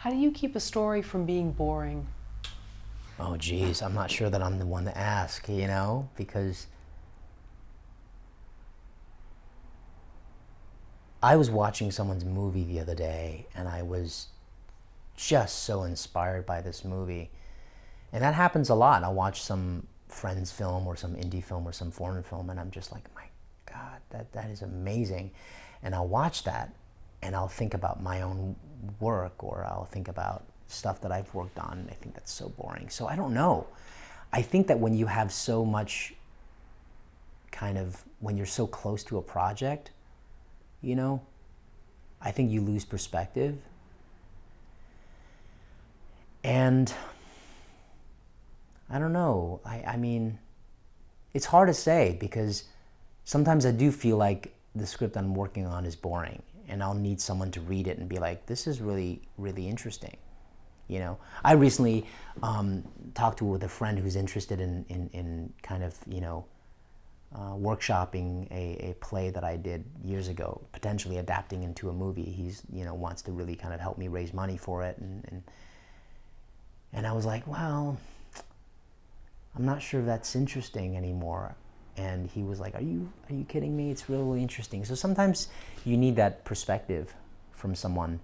How do you keep a story from being boring? Oh, geez, I'm not sure that I'm the one to ask, you know, because I was watching someone's movie the other day and I was just so inspired by this movie. And that happens a lot. I'll watch some friend's film or some indie film or some foreign film and I'm just like, my God, that is amazing. And I'll watch that and I'll think about my own work or I'll think about stuff that I've worked on and I think that's so boring. So I don't know. I think that when you have so much when you're so close to a project, you know, I think you lose perspective. And I don't know. I mean, it's hard to say because sometimes I do feel like the script I'm working on is boring and I'll need someone to read it and be like, this is really, really interesting. You know, I recently talked with a friend who's interested in kind of, you know, workshopping a play that I did years ago, potentially adapting into a movie. He's, you know, wants to really kind of help me raise money for it. And I was like, well, I'm not sure if that's interesting anymore. And he was like, are you kidding me? It's really, really interesting. So sometimes you need that perspective from someone,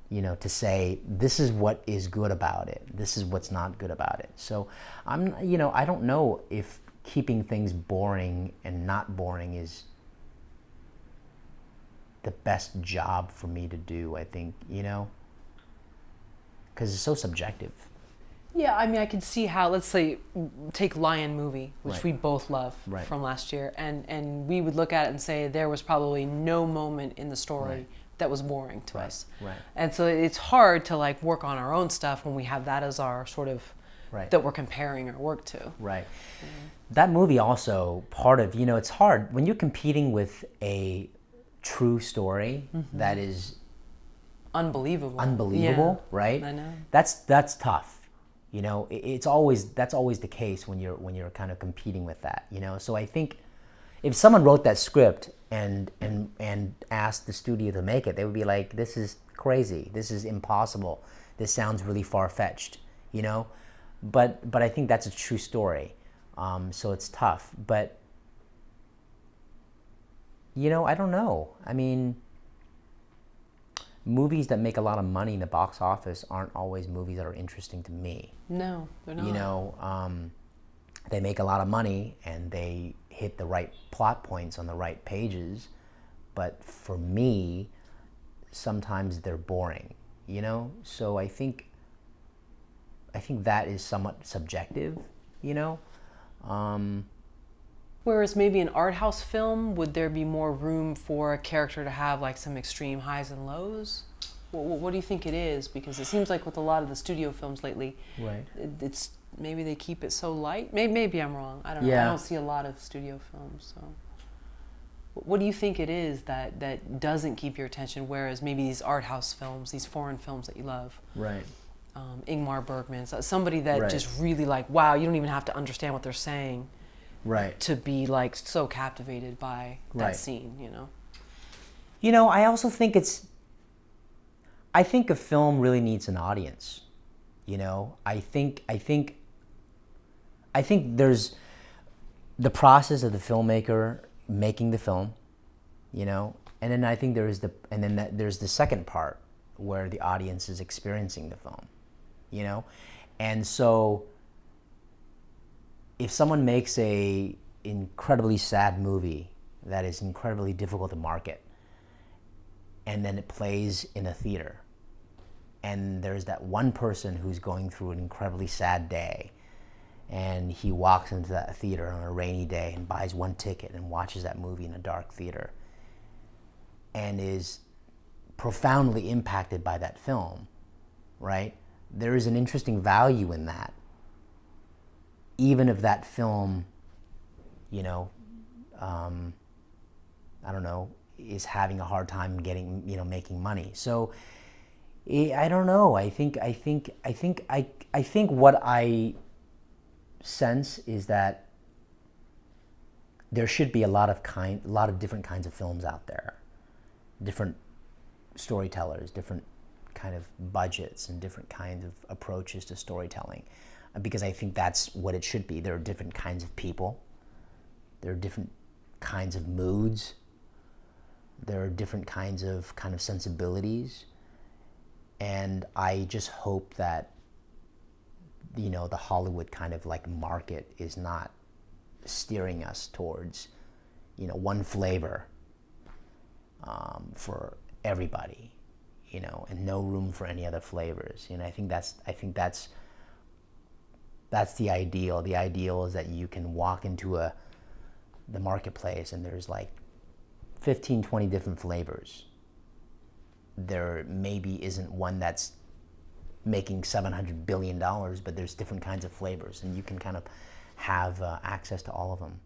you know, to say, this is what is good about it. This is what's not good about it. So you know, I don't know if keeping things boring and not boring is the best job for me to do, I think, you know, because it's so subjective. Yeah, I mean, I can see how, let's say, take Lion movie, which Right. we both love Right. from last year, and we would look at it and say there was probably no moment in the story Right. that was boring to Right. us. Right. And so it's hard to like work on our own stuff when we have that as our sort of, Right. that we're comparing our work to. Right. That movie also, part of, you know, it's hard when you're competing with a true story that is Unbelievable. unbelievable, Yeah, right? I know. That's tough. You know, that's always the case when you're kind of competing with that, you know. So I think if someone wrote that script and asked the studio to make it, they would be like, this is crazy. This is impossible. This sounds really far-fetched, you know? But I think that's a true story. So it's tough. But, you know, I don't know. I mean, movies that make a lot of money in the box office aren't always movies that are interesting to me. No, they're not. You know, they make a lot of money and they hit the right plot points on the right pages. But for me, sometimes they're boring, you know? So I think that is somewhat subjective, you know? Whereas maybe an art house film, would there be more room for a character to have like some extreme highs and lows? What do you think it is? Because it seems like with a lot of the studio films lately, Right. it's maybe they keep it so light. Maybe I'm wrong. I don't know. Yeah. I don't see a lot of studio films. So, what do you think it is that doesn't keep your attention? Whereas maybe these art house films, these foreign films that you love, Right. Ingmar Bergman, somebody that Right. just really like, wow, you don't even have to understand what they're saying Right. to be like so captivated by that Right. scene, you know? You know, I also think I think a film really needs an audience. You know, I think there's the process of the filmmaker making the film, you know, and then I think there's the second part where the audience is experiencing the film, you know, and so if someone makes a incredibly sad movie that is incredibly difficult to market, and then it plays in a theater, and there's that one person who's going through an incredibly sad day, and he walks into that theater on a rainy day and buys one ticket and watches that movie in a dark theater and is profoundly impacted by that film, right? There is an interesting value in that, even if that film, you know, I don't know, is having a hard time getting, you know, making money. So I don't know. I think what I sense is that there should be a lot of different kinds of films out there, different storytellers, different kind of budgets and different kinds of approaches to storytelling, because I think that's what it should be. There are different kinds of people. There are different kinds of moods. There are different kinds of kind of sensibilities. And I just hope that, you know, the Hollywood kind of like market is not steering us towards, you know, one flavor for everybody, you know, and no room for any other flavors. You know, I think that's the ideal. The ideal is that you can walk into the marketplace and there's like 15, 20 different flavors. There maybe isn't one that's making $700 billion, but there's different kinds of flavors, and you can kind of have access to all of them.